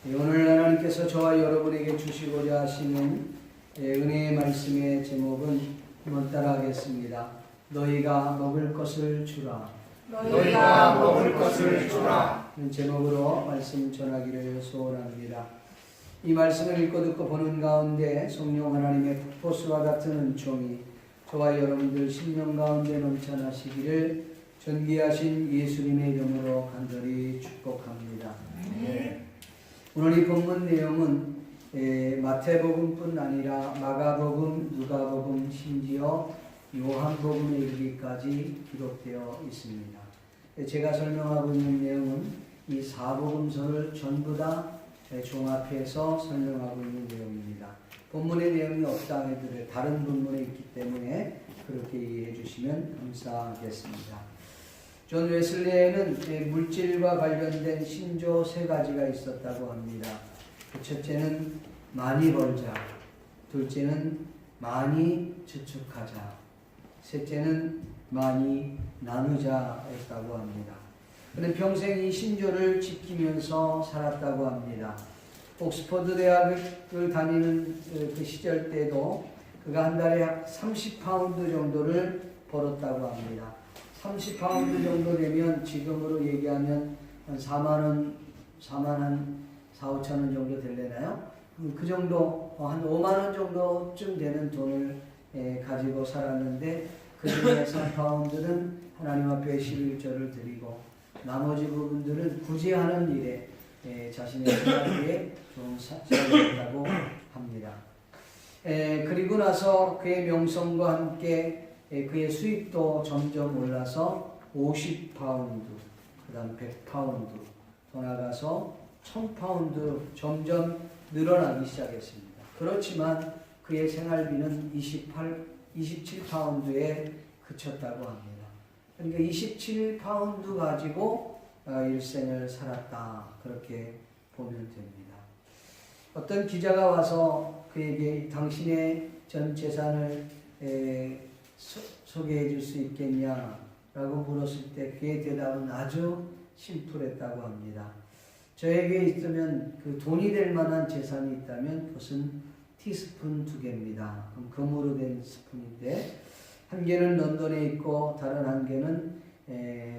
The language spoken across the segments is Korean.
오늘 하나님께서 저와 여러분에게 주시고자 하시는 은혜의 말씀의 제목은 한번 따라하겠습니다. 너희가 먹을 것을 주라. 너희가 먹을 것을 주라. 이런 제목으로 말씀 전하기를 소원합니다. 이 말씀을 읽고 듣고 보는 가운데 성령 하나님의 폭포수와 같은 은총이 저와 여러분들 심령 가운데 넘쳐나시기를 존귀하신 예수님의 이름으로 간절히 축복합니다. 오늘 이 본문 내용은 마태복음뿐 아니라 마가복음, 누가복음, 심지어 요한복음에 이르기까지 기록되어 있습니다. 제가 설명하고 있는 내용은 이 사복음서를 전부 다 종합해서 설명하고 있는 내용입니다. 본문의 내용이 없다 해도 다른 본문에 있기 때문에 그렇게 이해해 주시면 감사하겠습니다. 존 웨슬레에는 물질과 관련된 신조 세 가지가 있었다고 합니다. 첫째는 많이 벌자, 둘째는 많이 저축하자, 셋째는 많이 나누자였다고 합니다. 그는 평생 이 신조를 지키면서 살았다고 합니다. 옥스퍼드 대학을 다니는 그 시절 때도 그가 한 달에 약 30파운드 정도를 벌었다고 합니다. 30파운드 정도 되면 지금으로 얘기하면 한 4만 4, 5천 원 정도 되려나요? 그 정도, 한 5만 원 정도쯤 되는 돈을 가지고 살았는데 그 중에 3파운드는 하나님 앞에 11조를 드리고 나머지 부분들은 구제하는 일에 자신의 생활에 좀 사용했다고 합니다. 그리고 나서 그의 명성과 함께 그의 수입도 점점 올라서 50파운드, 그 다음 100파운드, 더 나가서 1000파운드 점점 늘어나기 시작했습니다. 그렇지만 그의 생활비는 27파운드에 그쳤다고 합니다. 그러니까 27파운드 가지고 일생을 살았다, 그렇게 보면 됩니다. 어떤 기자가 와서 그에게 당신의 전 재산을 소개해 줄 수 있겠냐라고 물었을 때 그의 대답은 아주 심플했다고 합니다. 저에게 있으면 그 돈이 될 만한 재산이 있다면 그것은 티스푼 2개입니다. 그럼 금으로 된 스푼인데 한 개는 런던에 있고 다른 한 개는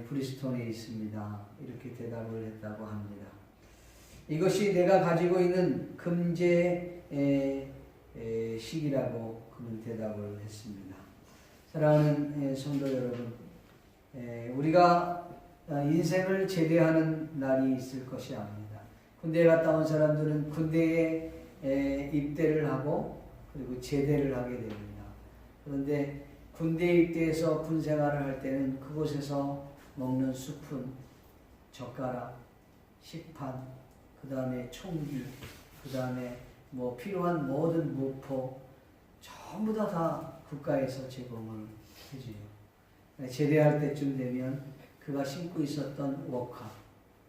브리스톤에 있습니다. 이렇게 대답을 했다고 합니다. 이것이 내가 가지고 있는 금제 식이라고 그는 대답을 했습니다. 사랑하는 성도 여러분, 우리가 인생을 제대하는 날이 있을 것이 압니다. 군대에 갔다 온 사람들은 군대에 입대를 하고 그리고 제대를 하게 됩니다. 그런데 군대에 입대해서 군 생활을 할 때는 그곳에서 먹는 스푼, 젓가락, 식판, 그 다음에 총기, 그 다음에 뭐 필요한 모든 무포 전부 다 국가에서 제공을 해줘요. 제대할 때쯤 되면 그가 신고 있었던 워카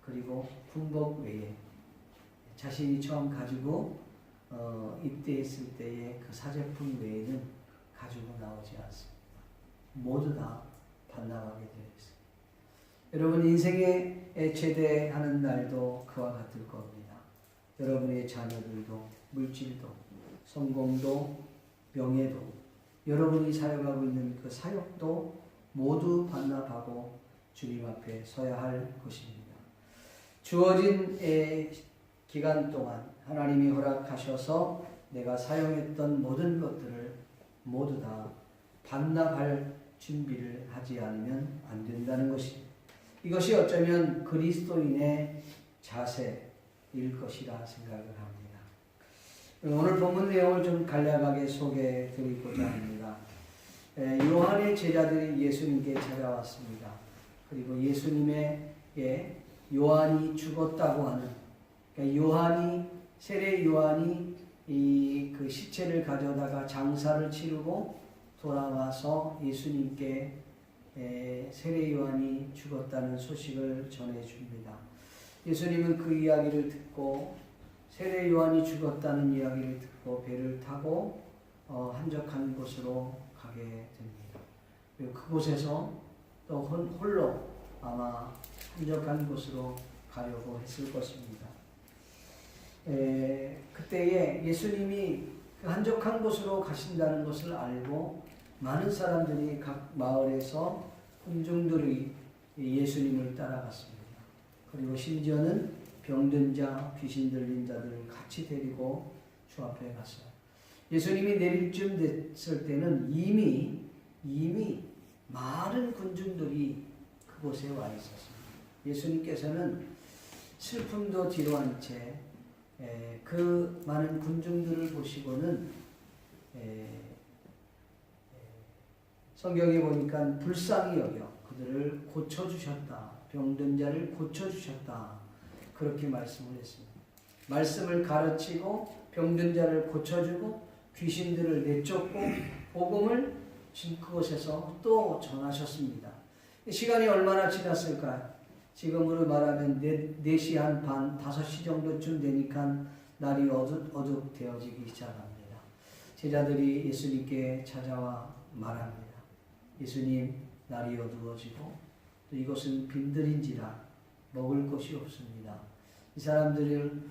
그리고 군복 외에 자신이 처음 가지고 입대했을 때의 그 사제품 외에는 가지고 나오지 않습니다. 모두 다 반납하게 되어 있습니다. 여러분 인생에 제대하는 날도 그와 같을 겁니다. 여러분의 자녀들도 물질도 성공도 명예도 여러분이 사역하고 있는 그 사역도 모두 반납하고 주님 앞에 서야 할 것입니다. 주어진 기간 동안 하나님이 허락하셔서 내가 사용했던 모든 것들을 모두 다 반납할 준비를 하지 않으면 안 된다는 것입니다. 이것이 어쩌면 그리스도인의 자세일 것이라 생각을 합니다. 오늘 본문 내용을 좀 간략하게 소개해 드리고자 합니다. 요한의 제자들이 예수님께 찾아왔습니다. 그리고 예수님에게 요한이 죽었다고 하는, 그러니까 세례 요한이 그 시체를 가져다가 장사를 치르고 돌아와서 예수님께 세례 요한이 죽었다는 소식을 전해줍니다. 예수님은 그 이야기를 듣고 세례 요한이 죽었다는 이야기를 듣고 배를 타고 한적한 곳으로 가게 됩니다. 그리고 그곳에서 또 홀로 아마 한적한 곳으로 가려고 했을 것입니다. 그때에 예수님이 그 한적한 곳으로 가신다는 것을 알고 많은 사람들이 각 마을에서 군중들이 예수님을 따라갔습니다. 그리고 심지어는 병든 자, 귀신 들린 자들을 같이 데리고 주 앞에 갔어요. 예수님이 내릴 쯤 됐을 때는 이미 많은 군중들이 그곳에 와 있었습니다. 예수님께서는 슬픔도 뒤로 한 채 그 많은 군중들을 보시고는 성경에 보니까 불쌍히 여겨 그들을 고쳐주셨다. 병든 자를 고쳐주셨다. 그렇게 말씀을 했습니다. 말씀을 가르치고 병든 자를 고쳐주고 귀신들을 내쫓고 복음을 지금 그곳에서 또 전하셨습니다. 시간이 얼마나 지났을까요? 지금으로 말하면 4시 한 반, 5시 정도쯤 되니까 날이 어둑어둑되어지기 시작합니다. 제자들이 예수님께 찾아와 말합니다. 예수님, 날이 어두워지고 또 이곳은 빈들인지라 먹을 것이 없습니다. 이 사람들을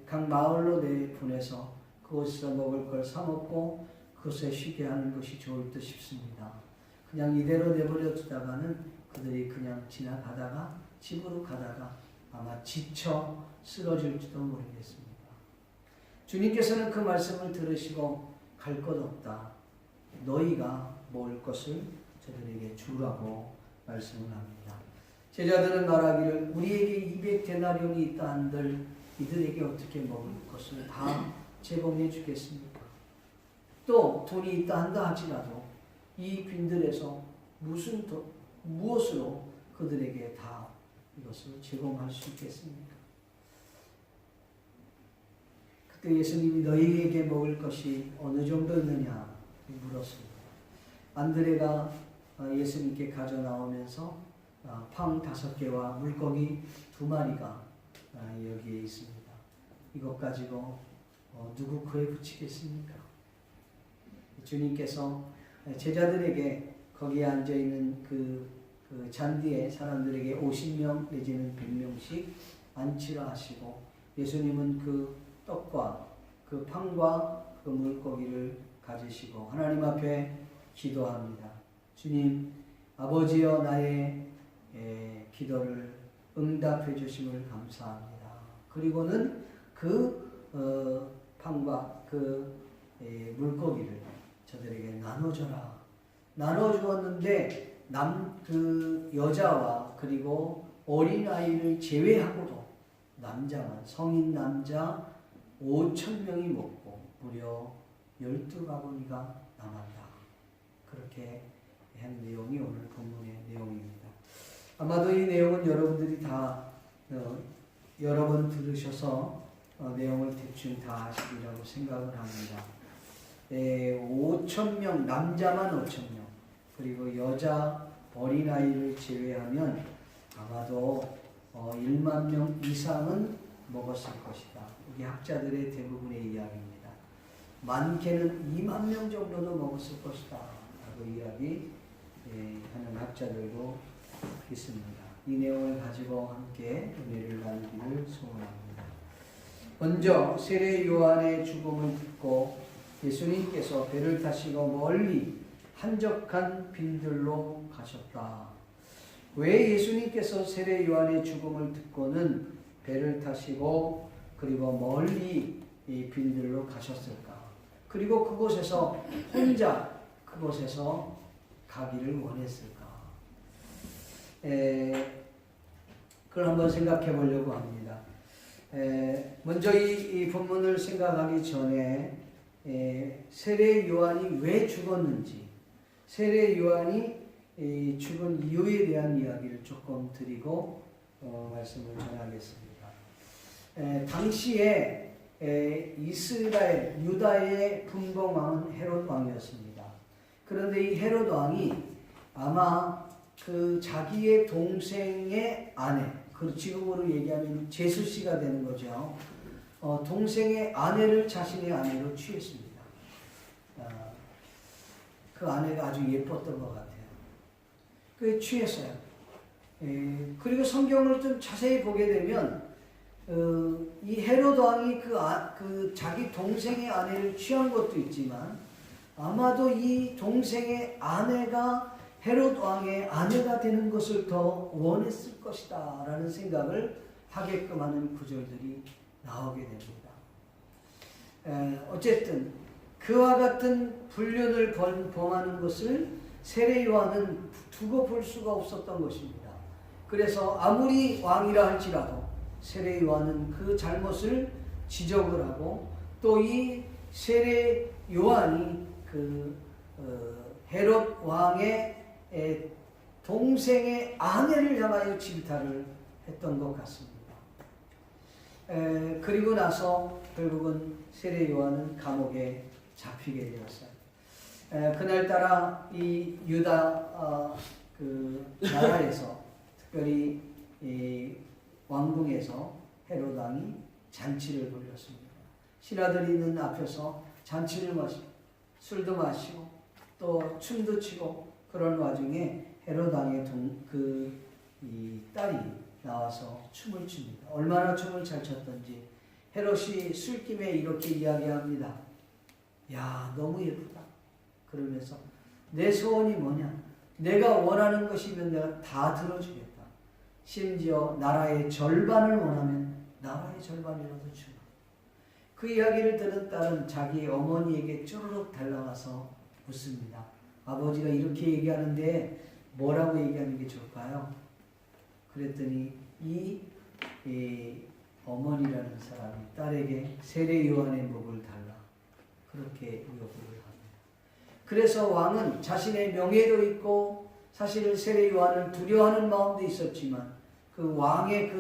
각 마을로 내보내서 그곳에서 먹을 걸 사먹고 그곳에 쉬게 하는 것이 좋을 듯 싶습니다. 그냥 이대로 내버려 두다가는 그들이 그냥 지나가다가 집으로 가다가 아마 지쳐 쓰러질지도 모르겠습니다. 주님께서는 그 말씀을 들으시고 갈 것 없다. 너희가 먹을 것을 저들에게 주라고 말씀을 합니다. 제자들은 말하기를 우리에게 200데나리온이 있다 한들 이들에게 어떻게 먹을 것을 다 제공해 주겠습니까? 또 돈이 있다 한다 할지라도 이 빈들에서 무엇으로 그들에게 다 이것을 제공할 수 있겠습니까? 그때 예수님이 너희에게 먹을 것이 어느 정도 있느냐 물었습니다. 안드레가 예수님께 가져 나오면서 팡 5개와 물고기 2마리가 여기에 있습니다. 이것 가지고 누구 코에 붙이겠습니까? 주님께서 제자들에게 거기에 앉아있는 그 잔디에 사람들에게 50명 내지는 100명씩 앉히라 하시고 예수님은 그 떡과 그 팡과 그 물고기를 가지시고 하나님 앞에 기도합니다. 주님, 아버지여 나의 기도를 응답해 주심을 감사합니다. 그리고는 그 팡과 그 물고기를 저들에게 나눠줘라. 나눠주었는데 그 여자와 그리고 어린아이를 제외하고도 남자만 성인 남자 5,000명이 먹고 무려 12바구니가 남았다. 그렇게 한 내용이 오늘 본문의 내용입니다. 아마도 이 내용은 여러분들이 다 여러 번 들으셔서 내용을 대충 다 아시리라고 생각을 합니다. 5,000명, 남자만 5,000명, 그리고 여자, 어린아이를 제외하면 아마도 1만 명 이상은 먹었을 것이다. 이게 학자들의 대부분의 이야기입니다. 많게는 2만 명 정도도 먹었을 것이다. 라고 이야기하는 학자들도 있습니다. 이 내용을 가지고 함께 은혜를 나누기를 소원합니다. 먼저 세례 요한의 죽음을 듣고 예수님께서 배를 타시고 멀리 한적한 빈들로 가셨다. 왜 예수님께서 세례 요한의 죽음을 듣고는 배를 타시고 그리고 멀리 이 빈들로 가셨을까? 그리고 그곳에서 혼자 그곳에서 가기를 원했을까? 그걸 한번 생각해 보려고 합니다. 먼저 이 본문을 생각하기 전에 세례 요한이 왜 죽었는지, 세례 요한이 죽은 이유에 대한 이야기를 조금 드리고 말씀을 전하겠습니다. 당시에 이스라엘, 유다의 분봉왕은 헤롯 왕이었습니다. 그런데 이 헤롯 왕이 아마 그 자기의 동생의 아내, 그 지금으로 얘기하면 제수씨가 되는 거죠. 동생의 아내를 자신의 아내로 취했습니다. 그 아내가 아주 예뻤던 것 같아요. 그게 취했어요. 그리고 성경을 좀 자세히 보게 되면 이 헤롯 왕이 그 자기 동생의 아내를 취한 것도 있지만 아마도 이 동생의 아내가 헤롯 왕의 아내가 되는 것을 더 원했을 것이다 라는 생각을 하게끔 하는 구절들이 나오게 됩니다. 어쨌든 그와 같은 불륜을 범하는 것을 세례 요한은 두고 볼 수가 없었던 것입니다. 그래서 아무리 왕이라 할지라도 세례 요한은 그 잘못을 지적을 하고 또 이 세례 요한이 헤롯 왕의 동생의 아내를 향하여 질타를 했던 것 같습니다. 그리고 나서 결국은 세례 요한은 감옥에 잡히게 되었어요. 그날따라 이 유다 나라에서 특별히 이 왕궁에서 헤롯 왕이 잔치를 벌였습니다. 신하들이 있는 앞에서 잔치를 마시고 술도 마시고 또 춤도 추고 그런 와중에 헤롯 왕의 이 딸이 나와서 춤을 춥니다. 얼마나 춤을 잘 췄던지 헤롯이 술김에 이렇게 이야기합니다. 야, 너무 예쁘다. 그러면서 내 소원이 뭐냐? 내가 원하는 것이면 내가 다 들어주겠다. 심지어 나라의 절반을 원하면 나라의 절반이라도 주마. 그 이야기를 들은 딸은 자기 어머니에게 쪼르륵 달려가서 묻습니다. 아버지가 이렇게 얘기하는데 뭐라고 얘기하는 게 좋을까요? 그랬더니 이 어머니라는 사람이 딸에게 세례 요한의 목을 달라. 그렇게 요구를 합니다. 그래서 왕은 자신의 명예도 있고 사실 세례 요한을 두려워하는 마음도 있었지만 그 왕의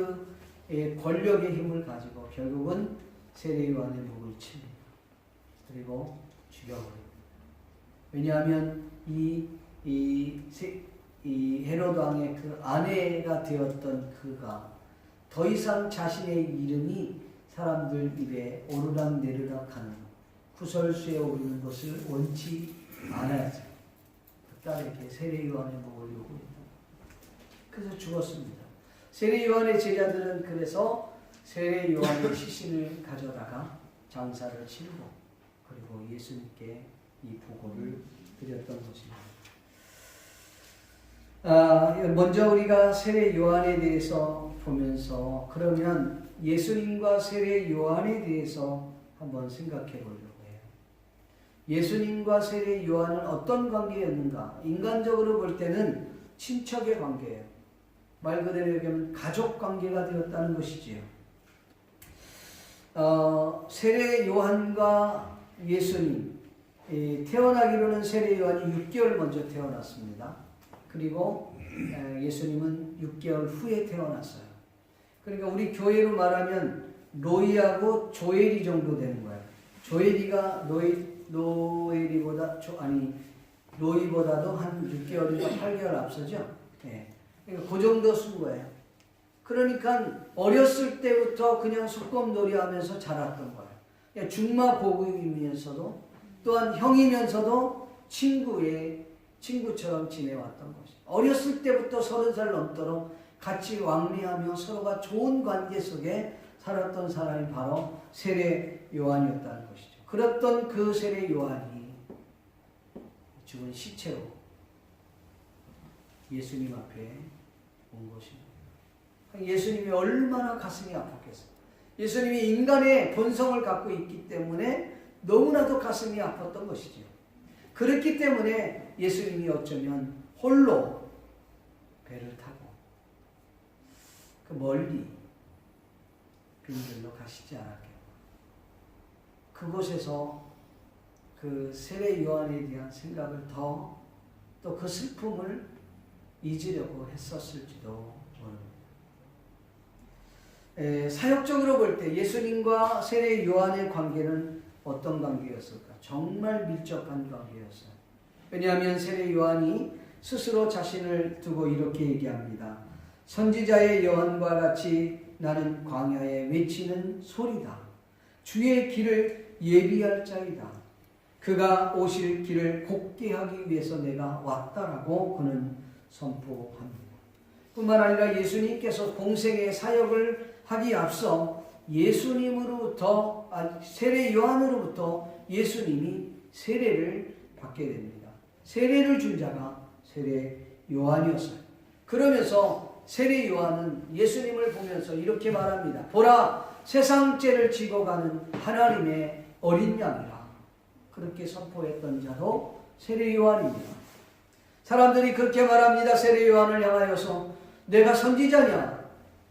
권력의 힘을 가지고 결국은 세례 요한의 목을 칩니다. 그리고 죽여버립니다. 왜냐하면 이 헤롯 왕의 그 아내가 되었던 그가 더 이상 자신의 이름이 사람들 입에 오르락 내리락 하는 구설수에 오르는 것을 원치 않아야죠. 그 딸에게 세례 요한의 목을 요구했다. 그래서 죽었습니다. 세례 요한의 제자들은 그래서 세례 요한의 시신을 가져다가 장사를 치르고 그리고 예수님께 이 보고를 드렸던 것입니다. 먼저 우리가 세례 요한에 대해서 보면서 그러면 예수님과 세례 요한에 대해서 한번 생각해 보려고 해요. 예수님과 세례 요한은 어떤 관계였는가? 인간적으로 볼 때는 친척의 관계예요. 말 그대로 얘기하면 가족 관계가 되었다는 것이지요. 세례 요한과 예수님 태어나기로는 세례 요한이 6개월 먼저 태어났습니다. 그리고 예수님은 6개월 후에 태어났어요. 그러니까 우리 교회로 말하면 로이하고 조엘이 정도 되는 거예요. 조엘이가 로이보다도 한 6개월인가 8개월 앞서죠. 네. 그러니까 그 정도 쓴 거예요. 그러니까 어렸을 때부터 그냥 소꿉놀이 하면서 자랐던 거예요. 그러니까 중마고국이면서도 또한 형이면서도 친구처럼 지내왔던 것이죠. 어렸을 때부터 30살 넘도록 같이 왕래하며 서로가 좋은 관계 속에 살았던 사람이 바로 세례 요한이었다는 것이죠. 그랬던 그 세례 요한이 죽은 시체로 예수님 앞에 온 것입니다. 예수님이 얼마나 가슴이 아팠겠어요. 예수님이 인간의 본성을 갖고 있기 때문에 너무나도 가슴이 아팠던 것이죠. 그렇기 때문에 예수님이 어쩌면 홀로 배를 타고 그 멀리 빈들로 가시지 않았겠고 그곳에서 그 세례 요한에 대한 생각을 또 그 슬픔을 잊으려고 했었을지도 모릅니다. 사역적으로 볼 때 예수님과 세례 요한의 관계는 어떤 관계였을까? 정말 밀접한 관계였어요. 왜냐하면 세례 요한이 스스로 자신을 두고 이렇게 얘기합니다. 선지자의 예언과 같이 나는 광야에 외치는 소리다. 주의 길을 예비할 자이다. 그가 오실 길을 곱게 하기 위해서 내가 왔다라고 그는 선포합니다. 뿐만 아니라 예수님께서 공생의 사역을 하기 앞서 예수님으로부터 세례 요한으로부터 예수님이 세례를 받게 됩니다. 세례를 준 자가 세례 요한이었어요. 그러면서 세례 요한은 예수님을 보면서 이렇게 말합니다. 보라, 세상 죄를 지고 가는 하나님의 어린 양이라. 그렇게 선포했던 자도 세례 요한입니다. 사람들이 그렇게 말합니다. 세례 요한을 향하여서 내가 선지자냐?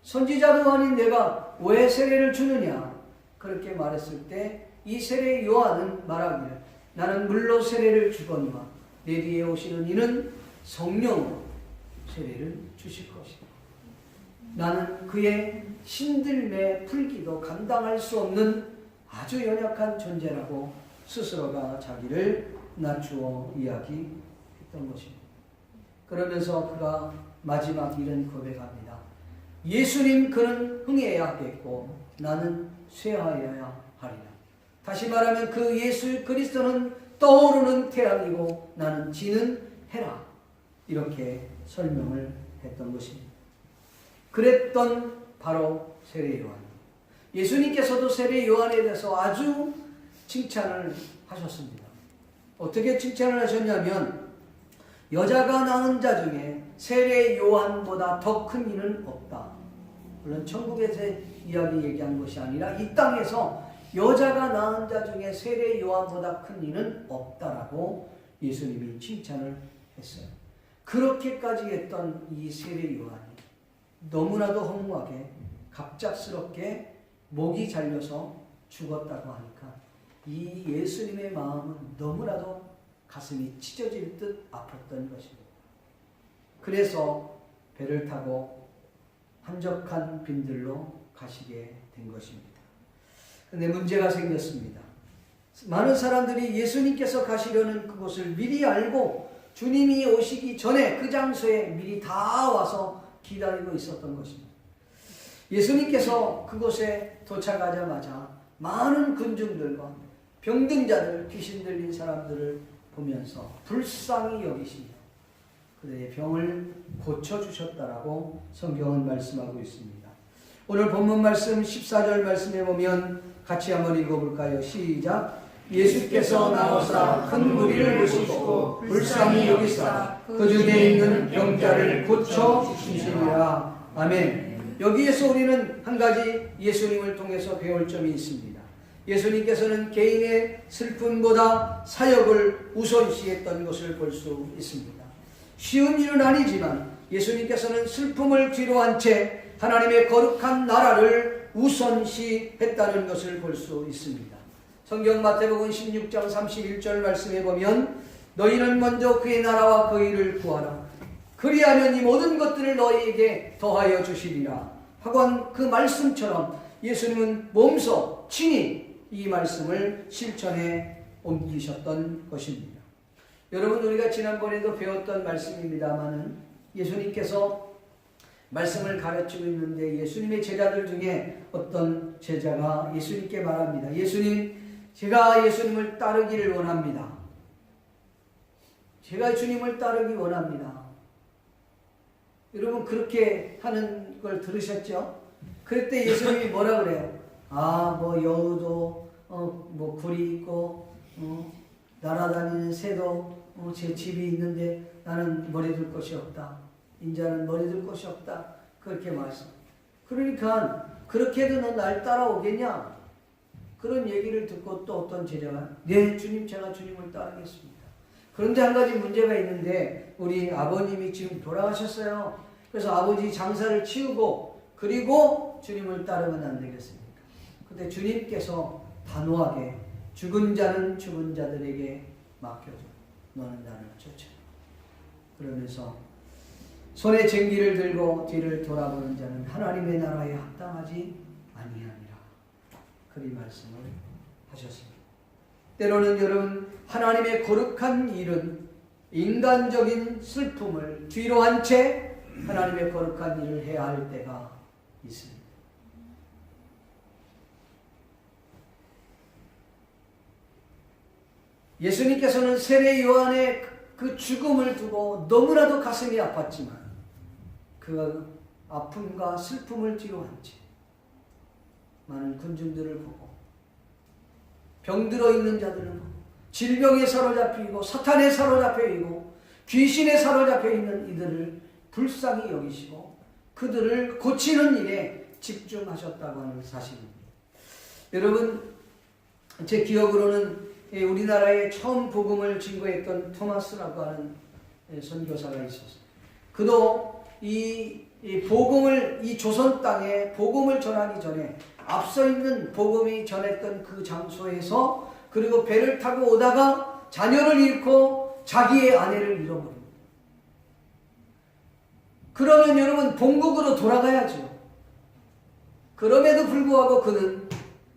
선지자도 아닌 내가 왜 세례를 주느냐? 그렇게 말했을 때 이 세례 요한은 말합니다. 나는 물로 세례를 주거니와 내 뒤에 오시는 이는 성령으로 세례를 주실 것이다. 나는 그의 신들매 풀기도 감당할 수 없는 아주 연약한 존재라고 스스로가 자기를 낮추어 이야기했던 것입니다. 그러면서 그가 마지막 이런 고백합니다. 예수님 그는 흥해야 하겠고 나는 쇠하여야 하리라. 다시 말하면 그 예수 그리스도는 떠오르는 태양이고 나는 지는 해라. 이렇게 설명을 했던 것입니다. 그랬던 바로 세례 요한. 예수님께서도 세례 요한에 대해서 아주 칭찬을 하셨습니다. 어떻게 칭찬을 하셨냐면 여자가 낳은 자 중에 세례 요한보다 더 큰 이는 없다. 물론 천국에서 이야기 얘기한 것이 아니라 이 땅에서 여자가 낳은 자 중에 세례 요한보다 큰 이는 없다라고 예수님이 칭찬을 했어요. 그렇게까지 했던 이 세례 요한이 너무나도 허무하게 갑작스럽게 목이 잘려서 죽었다고 하니까 이 예수님의 마음은 너무나도 가슴이 찢어질 듯 아팠던 것입니다. 그래서 배를 타고 한적한 빈들로 가시게 된 것입니다. 그런데 문제가 생겼습니다. 많은 사람들이 예수님께서 가시려는 그곳을 미리 알고 주님이 오시기 전에 그 장소에 미리 다 와서 기다리고 있었던 것입니다. 예수님께서 그곳에 도착하자마자 많은 군중들과 병든 자들, 귀신 들린 사람들을 보면서 불쌍히 여기시며 그들의 병을 고쳐주셨다라고 성경은 말씀하고 있습니다. 오늘 본문 말씀 14절 말씀에 보면 같이 한번 읽어볼까요? 시작! 예수께서 나오사 큰 무리를 보시고 불쌍히 여기사 그 중에 있는 병자를 고쳐주시니라. 아멘. 여기에서 우리는 한 가지 예수님을 통해서 배울 점이 있습니다. 예수님께서는 개인의 슬픔보다 사역을 우선시했던 것을 볼 수 있습니다. 쉬운 일은 아니지만 예수님께서는 슬픔을 뒤로한 채 하나님의 거룩한 나라를 우선시했다는 것을 볼 수 있습니다. 성경 마태복음 16장 31절 말씀에 보면 너희는 먼저 그의 나라와 그 일을 구하라. 그리하면 이 모든 것들을 너희에게 더하여 주시리라. 하고 그 말씀처럼 예수님은 몸소 친히 이 말씀을 실천에 옮기셨던 것입니다. 여러분, 우리가 지난번에도 배웠던 말씀입니다마는 예수님께서 말씀을 가르치고 있는데 예수님의 제자들 중에 어떤 제자가 예수님께 말합니다. 예수님, 제가 예수님을 따르기를 원합니다. 제가 주님을 따르기 원합니다. 여러분, 그렇게 하는 걸 들으셨죠? 그럴 때 예수님이 뭐라 그래요? 뭐 여우도 뭐 굴이 있고 날아다니는 새도 제 집이 있는데 나는 머리 둘 곳이 없다. 인자는 머리 둘 곳이 없다. 그렇게 말씀. 그러니까 그렇게 해도 너 날 따라오겠냐? 그런 얘기를 듣고 또 어떤 제자가 네 주님, 제가 주님을 따르겠습니다. 그런데 한 가지 문제가 있는데 우리 아버님이 지금 돌아가셨어요. 그래서 아버지 장사를 치우고 그리고 주님을 따르면 안 되겠습니까? 근데 주님께서 단호하게 죽은 자는 죽은 자들에게 맡겨줘. 너는 나를 쫓아. 그러면서 손에 쟁기를 들고 뒤를 돌아보는 자는 하나님의 나라에 합당하지 아니하니라. 그리 말씀을 하셨습니다. 때로는 여러분, 하나님의 거룩한 일은 인간적인 슬픔을 뒤로 한 채 하나님의 거룩한 일을 해야 할 때가 있습니다. 예수님께서는 세례 요한의 그 죽음을 두고 너무나도 가슴이 아팠지만 그 아픔과 슬픔을 뒤로 한 채 많은 군중들을 보고 병들어 있는 자들을 보고 질병에 사로잡히고 사탄에 사로잡혀 있고 귀신에 사로잡혀 있는 이들을 불쌍히 여기시고 그들을 고치는 일에 집중하셨다고 하는 사실입니다. 여러분, 제 기억으로는 우리나라에 처음 복음을 증거했던 토마스라고 하는 선교사가 있었어요. 그도 이 복음을, 이 조선 땅에 복음을 전하기 전에 앞서 있는 복음이 전했던 그 장소에서 그리고 배를 타고 오다가 자녀를 잃고 자기의 아내를 잃어버립니다. 그러면 여러분 본국으로 돌아가야죠. 그럼에도 불구하고 그는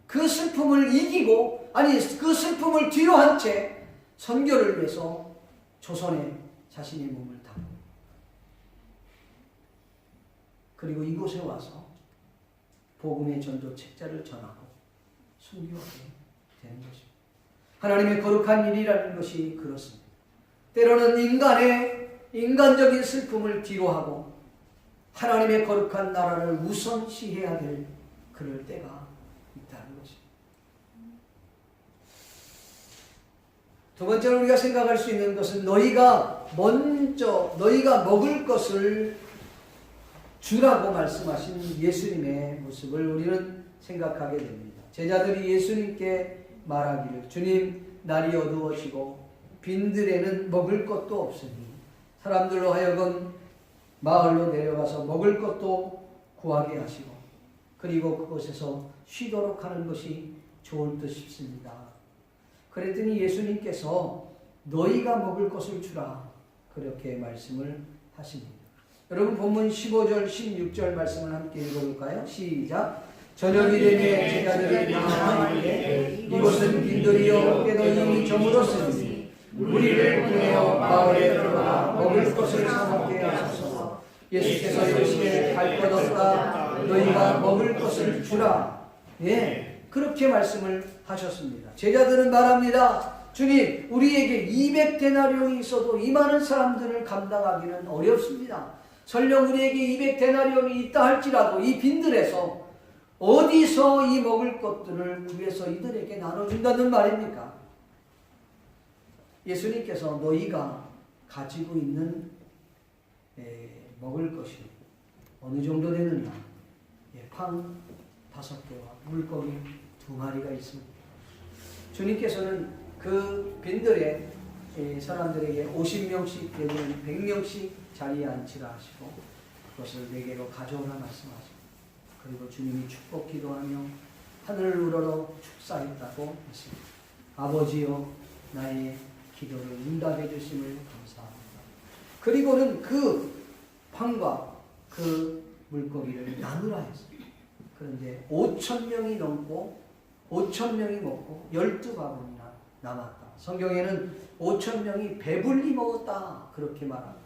그 슬픔을 이기고, 아니 그 슬픔을 뒤로 한 채 선교를 위해서 조선에 자신의 몸을 담고 그리고 이곳에 와서 복음의 전도 책자를 전하고 순교하게 되는 것입니다. 하나님의 거룩한 일이라는 것이 그렇습니다. 때로는 인간적인 슬픔을 뒤로하고 하나님의 거룩한 나라를 우선시해야 될 그럴 때가 있다는 것입니다. 두 번째로 우리가 생각할 수 있는 것은 너희가 먹을 것을 주라고 말씀하신 예수님의 모습을 우리는 생각하게 됩니다. 제자들이 예수님께 말하기를 주님, 날이 어두워지고 빈들에는 먹을 것도 없으니 사람들로 하여금 마을로 내려가서 먹을 것도 구하게 하시고 그리고 그곳에서 쉬도록 하는 것이 좋을 듯 싶습니다. 그랬더니 예수님께서 너희가 먹을 것을 주라 그렇게 말씀을 하십니다. 여러분 본문 15절 16절 말씀을 함께 읽어볼까요? 시작. 저녁이 되매 제자들이 나가되 이곳은 빈들이요 때도 이미 저물었으니 우리를 보내어 마을에 들어가 먹을 것을 사 먹게 하소서. 예수께서 이르시되 갈 것 없다 너희가 먹을 것을 주라. 예, 그렇게 말씀을 하셨습니다. 제자들은 말합니다. 주님, 우리에게 200데나리온이 있어도 이 많은 사람들을 감당하기는 어렵습니다. 설령 우리에게 200데나리온이 있다 할지라도 이 빈들에서 어디서 이 먹을 것들을 구해서 이들에게 나눠준다는 말입니까? 예수님께서 너희가 가지고 있는 먹을 것이 어느 정도 되느냐? 팡 5개와 물고기 2마리가 있습니다. 주님께서는 그 빈들에 사람들에게 50명씩 되는 100명씩 자리에 앉히라 하시고 그것을 내게로 가져오라 말씀하시고 그리고 주님이 축복 기도하며 하늘을 우러러 축사했다고 했습니다. 아버지여 나의 기도를 응답해 주심을 감사합니다. 그리고는 그 팡과 그 물고기를 나누라 했습니다. 그런데 5,000명이 넘고 5,000명이 먹고 12바구니나 남았다. 성경에는 5,000명이 배불리 먹었다 그렇게 말합니다.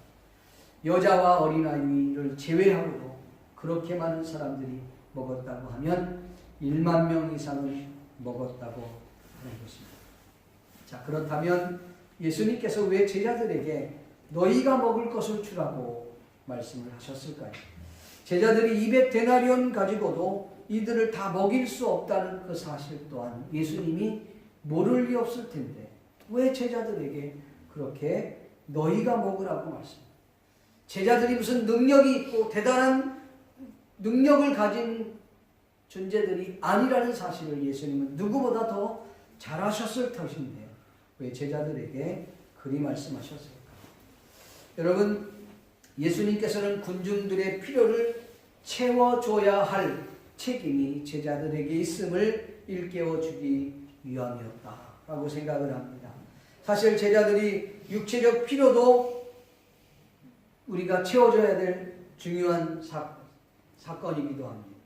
여자와 어린아이를 제외하고도 그렇게 많은 사람들이 먹었다고 하면 1만 명 이상을 먹었다고 하는 것입니다. 자, 그렇다면 예수님께서 왜 제자들에게 너희가 먹을 것을 주라고 말씀을 하셨을까요? 제자들이 200데나리온 가지고도 이들을 다 먹일 수 없다는 그 사실 또한 예수님이 모를 리 없을 텐데 왜 제자들에게 그렇게 너희가 먹으라고 말씀합니다. 제자들이 무슨 능력이 있고 대단한 능력을 가진 존재들이 아니라는 사실을 예수님은 누구보다 더 잘하셨을 것인데 왜 제자들에게 그리 말씀하셨을까? 여러분, 예수님께서는 군중들의 필요를 채워줘야 할 책임이 제자들에게 있음을 일깨워주기 위함이었다라고 생각을 합니다. 사실 제자들이 육체적 필요도 우리가 채워줘야 될 중요한 사건이기도 합니다.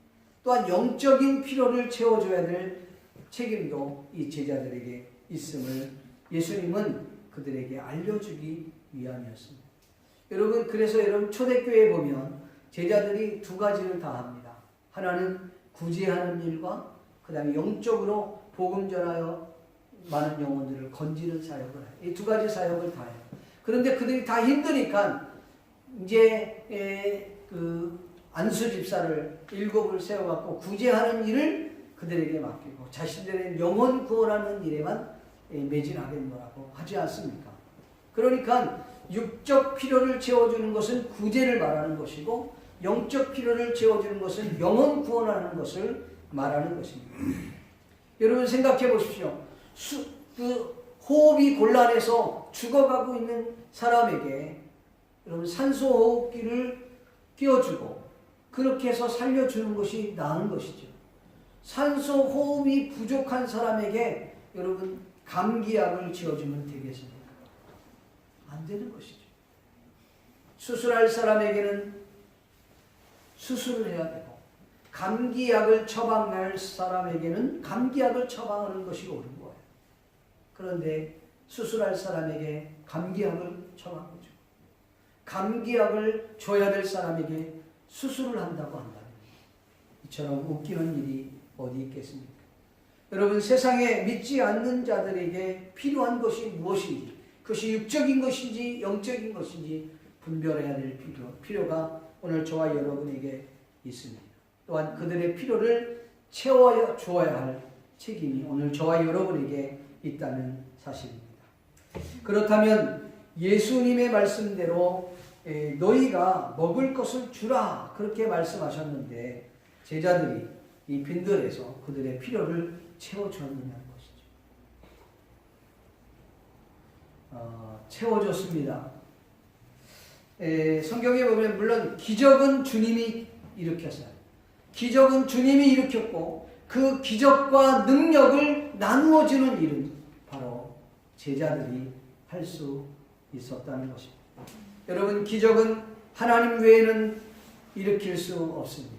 또한 영적인 필요를 채워줘야 될 책임도 이 제자들에게 있음을 예수님은 그들에게 알려주기 위함이었습니다. 여러분, 그래서 여러분 초대교회에 보면 제자들이 두 가지를 다 합니다. 하나는 구제하는 일과 그 다음에 영적으로 복음 전하여 많은 영혼들을 건지는 사역을 해요. 이 두 가지 사역을 다 해요. 그런데 그들이 다 힘드니까 이제 그 안수 집사를 7을 세워갖고 구제하는 일을 그들에게 맡기고 자신들의 영혼 구원하는 일에만 매진하겠노라고 하지 않습니까? 그러니까 육적 필요를 채워주는 것은 구제를 말하는 것이고 영적 필요를 채워주는 것은 영혼 구원하는 것을 말하는 것입니다. 여러분 생각해 보십시오. 호흡이 곤란해서 죽어가고 있는 사람에게 여러분 산소 호흡기를 끼워주고 그렇게 해서 살려주는 것이 나은 것이죠. 산소 호흡이 부족한 사람에게 여러분 감기약을 지어주면 되겠습니까? 안 되는 것이죠. 수술할 사람에게는 수술을 해야 되고 감기약을 처방할 사람에게는 감기약을 처방하는 것이 옳은 거예요. 그런데 수술할 사람에게 감기약을 처방하죠. 감기약을 줘야 될 사람에게 수술을 한다고 한다면 이처럼 웃기는 일이 어디 있겠습니까? 여러분 세상에 믿지 않는 자들에게 필요한 것이 무엇인지 그것이 육적인 것인지 영적인 것인지 분별해야 될 필요가 오늘 저와 여러분에게 있습니다. 또한 그들의 필요를 채워 주어야 할 책임이 오늘 저와 여러분에게 있다는 사실입니다. 그렇다면 예수님의 말씀대로 너희가 먹을 것을 주라 그렇게 말씀하셨는데 제자들이 이 빈들에서 그들의 필요를 채워주었느냐는 것이죠. 채워줬습니다. 성경에 보면 물론 기적은 주님이 일으켰어요. 기적은 주님이 일으켰고 그 기적과 능력을 나누어주는 일은 바로 제자들이 할 수 있었다는 것입니다. 여러분 기적은 하나님 외에는 일으킬 수 없습니다.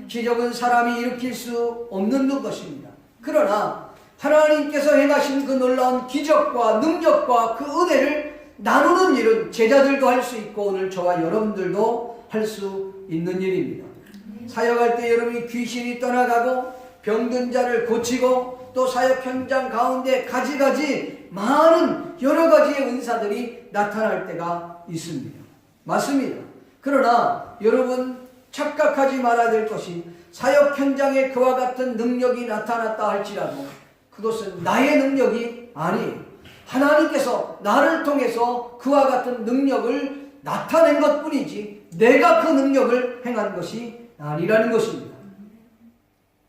기적은 사람이 일으킬 수 없는 것입니다. 그러나 하나님께서 행하신 그 놀라운 기적과 능력과 그 은혜를 나누는 일은 제자들도 할 수 있고 오늘 저와 여러분들도 할 수 있는 일입니다. 사역할 때 여러분이 귀신이 떠나가고 병든 자를 고치고 또 사역 현장 가운데 가지가지 많은 여러 가지의 은사들이 나타날 때가 있습니다. 맞습니다. 그러나 여러분 착각하지 말아야 될 것이 사역 현장에 그와 같은 능력이 나타났다 할지라도 그것은 나의 능력이 아니에요. 하나님께서 나를 통해서 그와 같은 능력을 나타낸 것뿐이지 내가 그 능력을 행한 것이 아니라는 것입니다.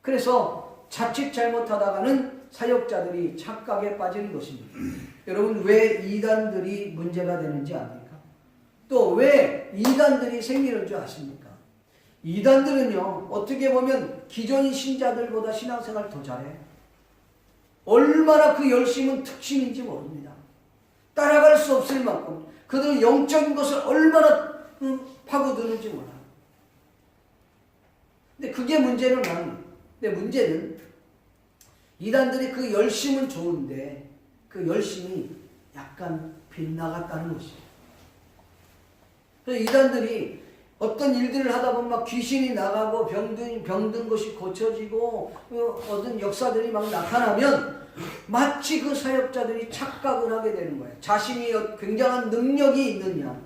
그래서 자칫 잘못하다가는 사역자들이 착각에 빠지는 것입니다. 여러분 왜 이단들이 문제가 되는지 압니까? 또 왜 이단들이 생기는 줄 아십니까? 이단들은요 어떻게 보면 기존 신자들보다 신앙생활 더 잘해요. 얼마나 그 열심은 특심인지 모릅니다. 따라갈 수 없을 만큼 그들은 영적인 것을 얼마나 파고드는지 몰라요. 근데 그게 문제는 아니에요. 근데 문제는 이단들이 그 열심은 좋은데 그 열심이 약간 빗나갔다는 것이에요. 그래서 이단들이 어떤 일들을 하다 보면 막 귀신이 나가고 병든 것이 고쳐지고 어떤 역사들이 막 나타나면 마치 그 사역자들이 착각을 하게 되는 거예요. 자신이 굉장한 능력이 있느냐,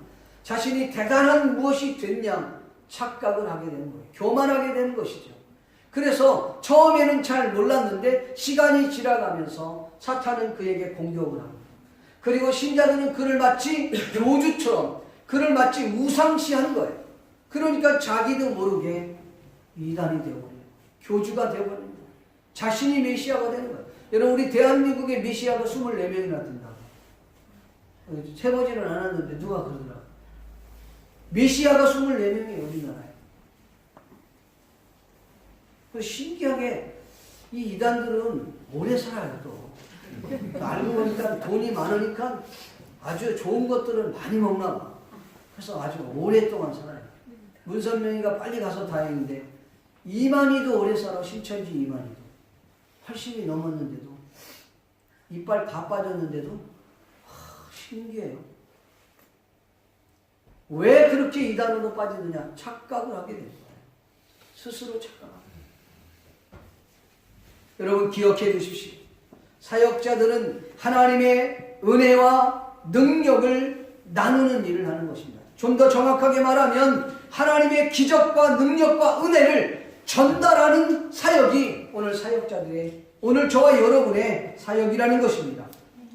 자신이 대단한 무엇이 됐냐 착각을 하게 되는 거예요. 교만하게 되는 것이죠. 그래서 처음에는 잘 몰랐는데 시간이 지나가면서 사탄은 그에게 공격을 합니다. 그리고 신자들은 그를 마치 교주처럼 그를 마치 우상시하는 거예요. 그러니까 자기도 모르게 이단이 되어버려요. 교주가 되어버리는 거예요. 자신이 메시아가 되는 거예요. 여러분 우리 대한민국의 메시아가 24명이나 된다고. 세보지는 않았는데 누가 그러더라. 메시아가 24명이에요. 우리나라에. 신기하게 이 이단들은 오래 살아요. 또 알고 보니까 돈이 많으니까 아주 좋은 것들을 많이 먹나 봐. 그래서 아주 오랫동안 살아요. 문선명이가 빨리 가서 다행인데 이만희도 오래 살아. 신천지 이만희도 80이 넘었는데도 이빨 다 빠졌는데도 신기해요. 왜 그렇게 이단으로 빠지느냐? 착각을 하게 됐어요. 스스로 착각합니다. 여러분 기억해 주십시오. 사역자들은 하나님의 은혜와 능력을 나누는 일을 하는 것입니다. 좀 더 정확하게 말하면 하나님의 기적과 능력과 은혜를 전달하는 사역이 오늘 사역자들의, 오늘 저와 여러분의 사역이라는 것입니다.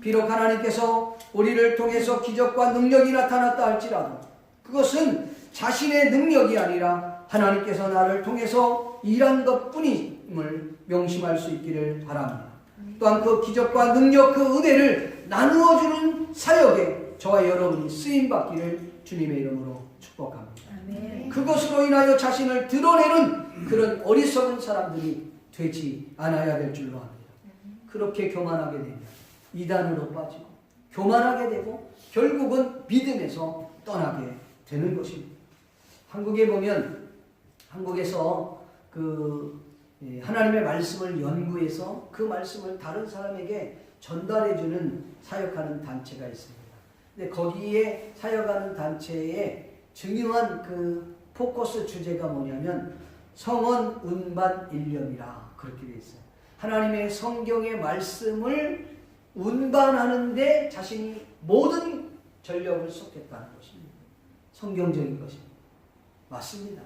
비록 하나님께서 우리를 통해서 기적과 능력이 나타났다 할지라도 그것은 자신의 능력이 아니라 하나님께서 나를 통해서 일한 것뿐임을 명심할 수 있기를 바랍니다. 또한 그 기적과 능력, 그 은혜를 나누어주는 사역에 저와 여러분이 쓰임받기를 주님의 이름으로 축복합니다. 아멘. 그것으로 인하여 자신을 드러내는 그런 어리석은 사람들이 되지 않아야 될 줄로 압니다. 그렇게 교만하게 되면 이단으로 빠지고 교만하게 되고 결국은 믿음에서 떠나게 되는 것입니다. 한국에 보면 한국에서 하나님의 말씀을 연구해서 그 말씀을 다른 사람에게 전달해주는 사역하는 단체가 있습니다. 근데 거기에 사역하는 단체의 중요한 그 포커스 주제가 뭐냐면 성원 운반 일념이라 그렇게 되어 있어요. 하나님의 성경의 말씀을 운반하는데 자신이 모든 전력을 쏟겠다는 것입니다. 성경적인 것입니다. 맞습니다.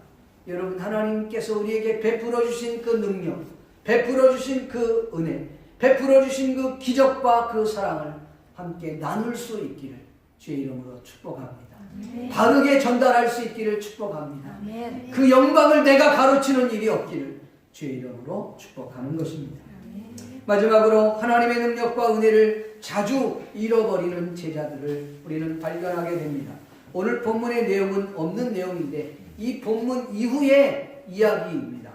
여러분, 하나님께서 우리에게 베풀어 주신 그 능력, 베풀어 주신 그 은혜, 베풀어 주신 그 기적과 그 사랑을 함께 나눌 수 있기를 주의 이름으로 축복합니다. 아멘. 바르게 전달할 수 있기를 축복합니다. 아멘. 그 영광을 내가 가로치는 일이 없기를 주의 이름으로 축복하는 것입니다. 마지막으로 하나님의 능력과 은혜를 자주 잃어버리는 제자들을 우리는 발견하게 됩니다. 오늘 본문의 내용은 없는 내용인데 이 본문 이후의 이야기입니다.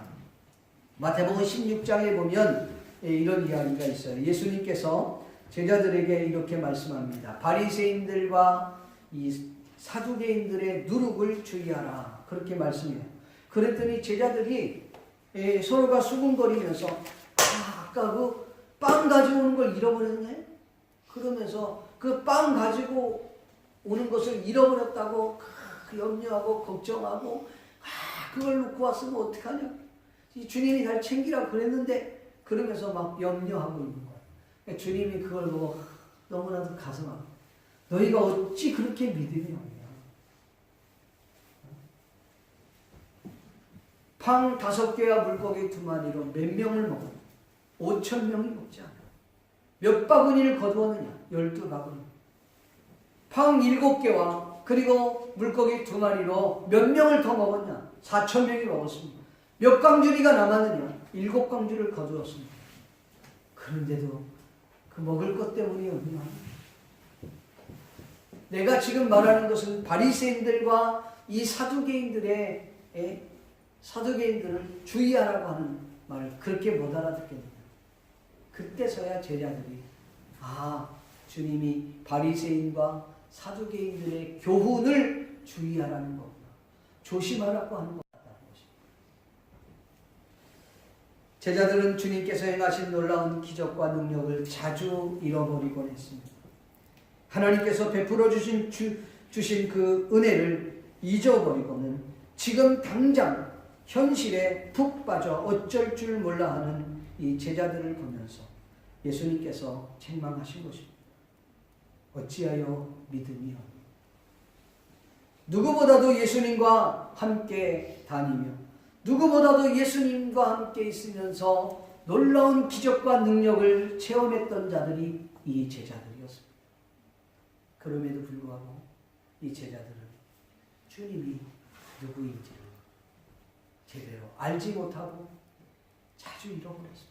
마태복음 16장에 보면 이런 이야기가 있어요. 예수님께서 제자들에게 이렇게 말씀합니다. 바리새인들과 이 사두개인들의 누룩을 주의하라. 그렇게 말씀해요. 그랬더니 제자들이 서로가 수군거리면서 아까 그 빵 가지고 오는 걸 잃어버렸네? 그러면서 그 빵 가지고 오는 것을 잃어버렸다고 염려하고 걱정하고 그걸 놓고 왔으면 어떡하냐? 주님이 잘 챙기라고 그랬는데 그러면서 막 염려하고 있는 거예요. 주님이 그걸 보고 너무나도 가슴 아파. 너희가 어찌 그렇게 믿음이 없냐? 팡 5개와 물고기 2마리로 몇 명을 먹었냐? 5,000명이 먹지 않아. 몇 바구니를 거두었느냐? 12바구니. 팡 7개와 그리고 물고기 2마리로 몇 명을 더 먹었냐? 4,000명이 먹었습니다. 몇 광주리가 남았느냐? 7광주를 거두었습니다. 그런데도 그 먹을 것 때문이 없나? 내가 지금 말하는 것은 바리새인들과 이 사두개인들을 주의하라고 하는 말을 그렇게 못 알아듣겠느냐? 그때서야 제자들이 주님이 바리새인과 사두개인들의 교훈을 주의하라는 거구나. 조심하라고 하는 것 같다는 것입니다. 제자들은 주님께서 행하신 놀라운 기적과 능력을 자주 잃어버리곤 했습니다. 하나님께서 베풀어 주신 그 은혜를 잊어버리고는 지금 당장 현실에 푹 빠져 어쩔 줄 몰라 하는 이 제자들을 보면서 예수님께서 책망하신 것입니다. 어찌하여 믿음이 없느냐? 누구보다도 예수님과 함께 다니며 누구보다도 예수님과 함께 있으면서 놀라운 기적과 능력을 체험했던 자들이 이 제자들이었습니다. 그럼에도 불구하고 이 제자들은 주님이 누구인지를 제대로 알지 못하고 자주 잃어버렸습니다.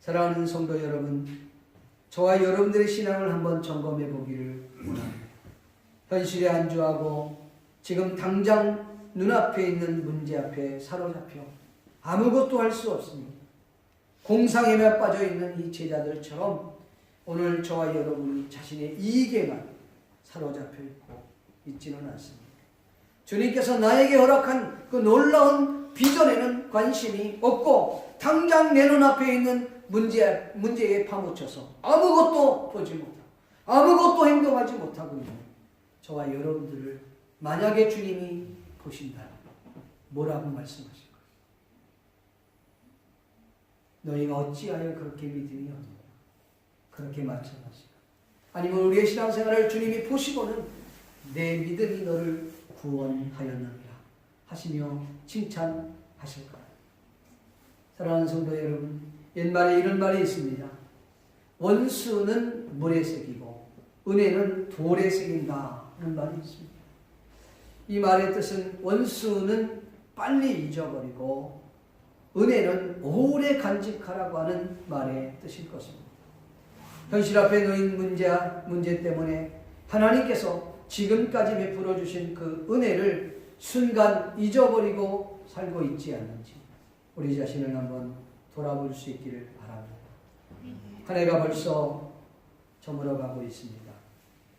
사랑하는 성도 여러분, 저와 여러분들의 신앙을 한번 점검해 보기를 원합니다. 현실에 안주하고 지금 당장 눈앞에 있는 문제 앞에 사로잡혀 아무것도 할 수 없습니다. 공상에만 빠져 있는 이 제자들처럼 오늘 저와 여러분이 자신의 이익에만 사로잡혀 있고 있지는 않습니다. 주님께서 나에게 허락한 그 놀라운 비전에는 관심이 없고 당장 내 눈앞에 있는 문제에 파묻혀서 아무것도 보지 못하고 아무것도 행동하지 못하고 있는 저와 여러분들을 만약에 주님이 보신다면 뭐라고 말씀하실까요? 너희가 어찌하여 그렇게 믿음이 없느냐? 그렇게 말씀하시고 아니면 우리의 신앙생활을 주님이 보시고는 내 믿음이 너를 구원하였느니라 하시며 칭찬하실 거예요. 사랑하는 성도 여러분, 옛말에 이런 말이 있습니다. 원수는 물에 새기고 은혜는 돌에 새긴다 하는 말이 있습니다. 이 말의 뜻은 원수는 빨리 잊어버리고 은혜는 오래 간직하라고 하는 말의 뜻일 것입니다. 현실 앞에 놓인 문제 때문에 하나님께서 지금까지 베풀어 주신 그 은혜를 순간 잊어버리고 살고 있지 않는지 우리 자신을 한번 돌아볼 수 있기를 바랍니다. 한 해가 벌써 저물어가고 있습니다.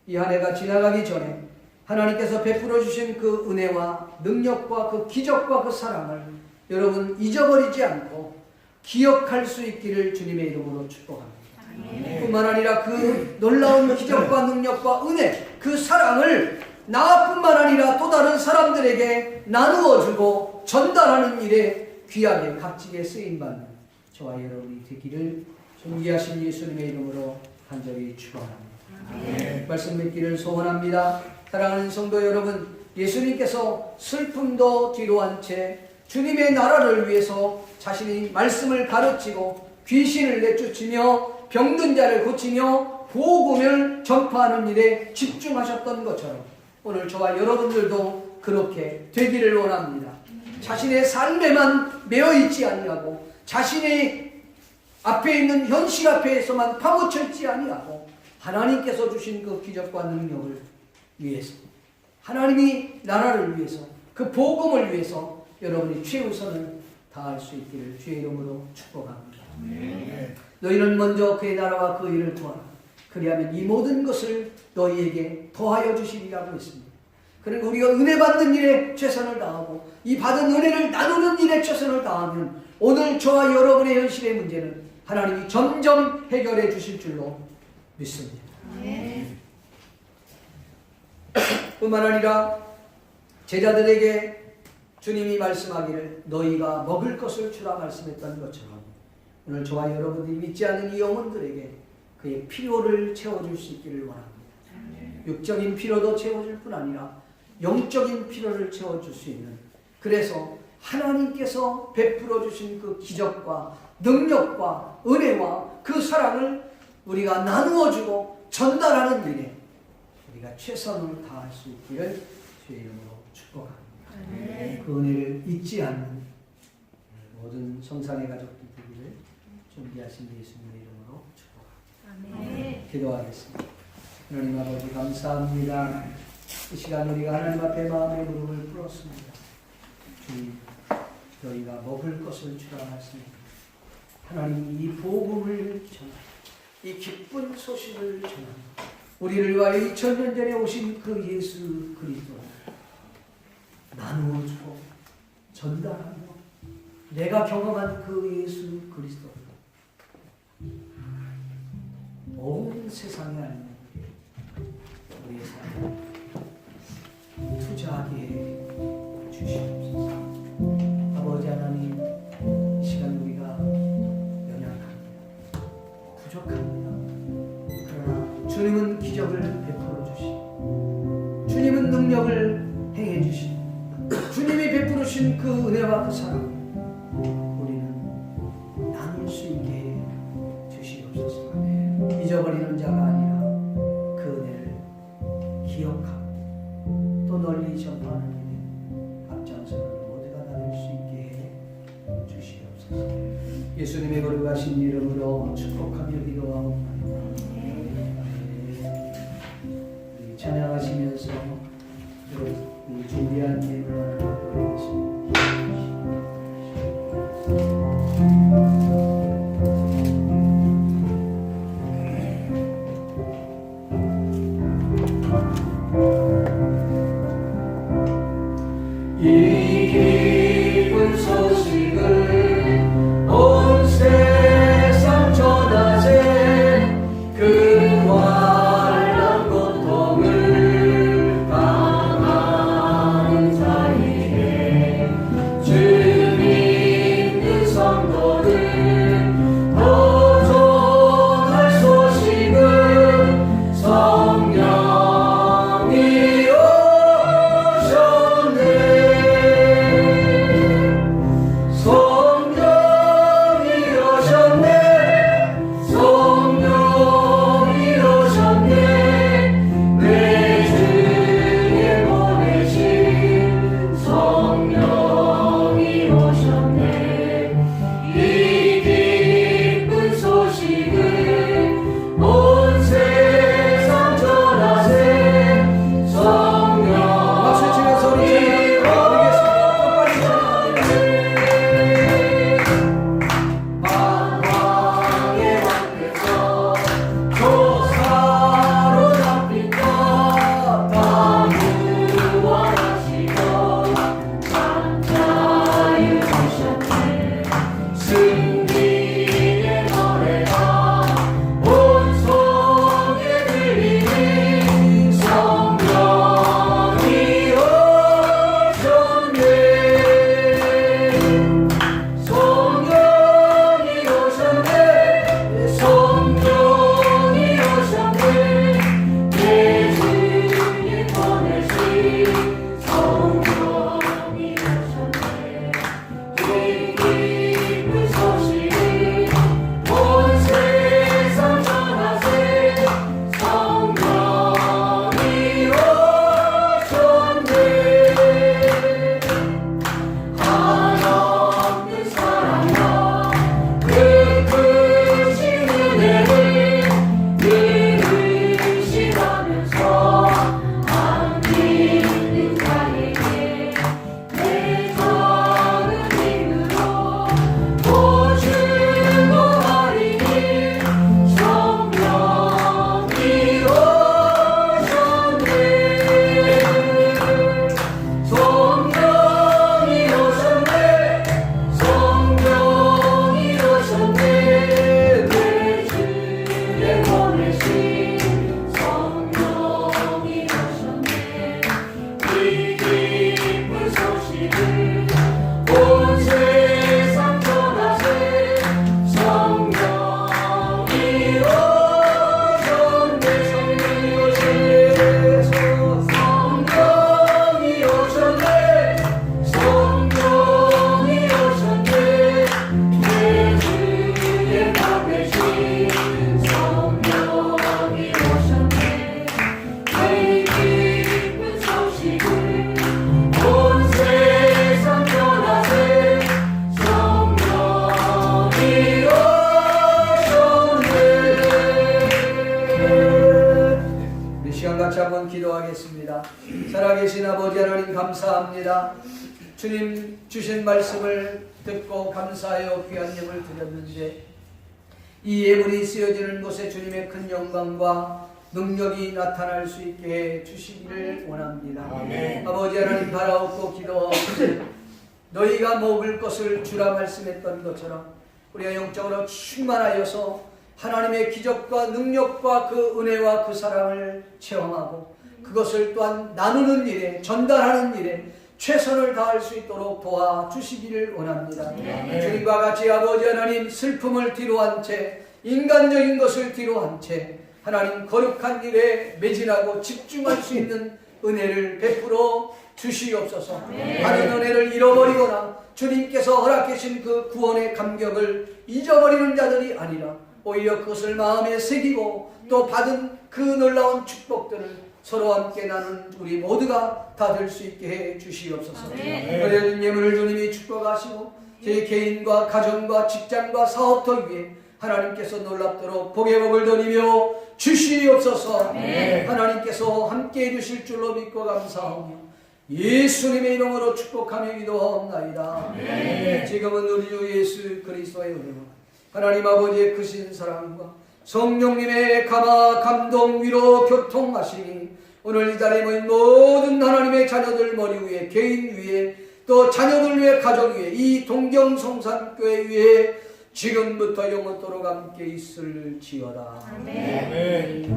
이 한 해가 지나가기 전에 하나님께서 베풀어 주신 그 은혜와 능력과 그 기적과 그 사랑을 여러분 잊어버리지 않고 기억할 수 있기를 주님의 이름으로 축복합니다. 뿐만 아니라 그 놀라운 기적과 능력과 은혜, 그 사랑을 나뿐만 아니라 또 다른 사람들에게 나누어주고 전달하는 일에 귀하게 값지게 쓰임받는 저와 여러분이 되기를 존귀하신 예수님의 이름으로 간절히 축원합니다. 말씀 믿기를 소원합니다. 사랑하는 성도 여러분, 예수님께서 슬픔도 뒤로 한 채 주님의 나라를 위해서 자신이 말씀을 가르치고 귀신을 내쫓으며 병든 자를 고치며 복음을 전파하는 일에 집중하셨던 것처럼 오늘 저와 여러분들도 그렇게 되기를 원합니다. 자신의 삶에만 매여있지 아니하고 자신의 앞에 있는 현실 앞에서만 파묻혀 있지 아니하고 하나님께서 주신 그 기적과 능력을 위해서 하나님이 나라를 위해서 그 복음을 위해서 여러분이 최우선을 다할 수 있기를 주의 이름으로 축복합니다. 너희는 먼저 그의 나라와 그 일을 구하라. 그리하면 이 모든 것을 너희에게 더하여 주시리라고 했습니다. 그러니까 우리가 은혜 받는 일에 최선을 다하고 이 받은 은혜를 나누는 일에 최선을 다하면 오늘 저와 여러분의 현실의 문제는 하나님이 점점 해결해 주실 줄로 믿습니다. 뿐만 아니라 제자들에게 주님이 말씀하기를 너희가 먹을 것을 주라 말씀했던 것처럼 오늘 저와 여러분들이 믿지 않는 이 영혼들에게 그의 필요를 채워줄 수 있기를 원합니다. 육적인 필요도 채워줄 뿐 아니라 영적인 필요를 채워줄 수 있는, 그래서 하나님께서 베풀어 주신 그 기적과 능력과 은혜와 그 사랑을 우리가 나누어주고 전달하는 일에 우리가 최선을 다할 수 있기를 주의 이름으로 축복합니다. 그 은혜를 잊지 않는 모든 성산의 가족들 되기를 준비하신 예수님의 이름으로 축복합니다. 기도하겠습니다. 하나님 아버지 감사합니다. 이 시간 우리가 하나님 앞에 마음의 무릎을 꿇었습니다. 주님, 너희가 먹을 것을 주라 말씀입니다. 하나님, 이 복음을 전하고 이 기쁜 소식을 전하고 우리를 위하여 2000년 전에 오신 그 예수 그리스도를 나누어주고 전달하며 내가 경험한 그 예수 그리스도를 온 세상에 알면 우리의 삶을 투자하게 주시옵소서. 아버지 하나님, 이 시간 우리가 연약합니다. 부족합니다. 그러나 주님은 기적을 베풀어 주시고 주님은 능력을 행해 주시고 주님이 베풀어 주신 그 은혜와 그 사랑 우리는 나눌 수 있게 주시옵소서. 잊어버리는 자가 아니라 그 은혜를 기억하고 또 널리 전파하는 일에 앞장서는 모두가 다 될 수 있게 해 주시옵소서. 예수님의 거룩하신 이름으로 축복하며 기도하옵나이다. 찬양하시면서 준비한 예물을 드리겠습니다. 이 기쁜 소식을 온 세상 전하세. 감사합니다. 주님 주신 말씀을 듣고 감사하여 귀한 예물 드렸는데 이 예물이 쓰여지는 곳에 주님의 큰 영광과 능력이 나타날 수 있게 해주시기를 원합니다. 아멘. 아버지 하나님 바라옵고 기도하옵소서. 너희가 먹을 것을 주라 말씀했던 것처럼 우리가 영적으로 충만하여서 하나님의 기적과 능력과 그 은혜와 그 사랑을 체험하고 그것을 또한 나누는 일에 전달하는 일에 최선을 다할 수 있도록 도와주시기를 원합니다. 아멘. 주님과 같이 아버지 하나님 슬픔을 뒤로한 채 인간적인 것을 뒤로한 채 하나님 거룩한 일에 매진하고 집중할 수 있는 은혜를 베풀어 주시옵소서. 받은 은혜를 잃어버리거나 주님께서 허락해 주신 그 구원의 감격을 잊어버리는 자들이 아니라 오히려 그것을 마음에 새기고 또 받은 그 놀라운 축복들을 서로 함께 나눈 우리 모두가 다 될 수 있게 해 주시옵소서. 드려진 예물을 주님이 축복하시고 제 개인과 가정과 직장과 사업터 위에 하나님께서 놀랍도록 복의 복을 드리며 주시옵소서. 하나님께서 함께 해주실 줄로 믿고 감사하며 예수님의 이름으로 축복하며 기도하옵나이다. 지금은 우리 주 예수 그리스도의 은혜와 하나님 아버지의 크신 사랑과 성령님의 감화 감동 위로 교통하시니 오늘 이 자리에 모인 모든 하나님의 자녀들 머리 위에 개인 위에 또 자녀들 위에 가족 위에 이 동경성산교회 위에 지금부터 영원토록 함께 있을지어다. 아멘.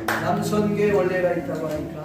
남선교회 원래가 있다고 하니까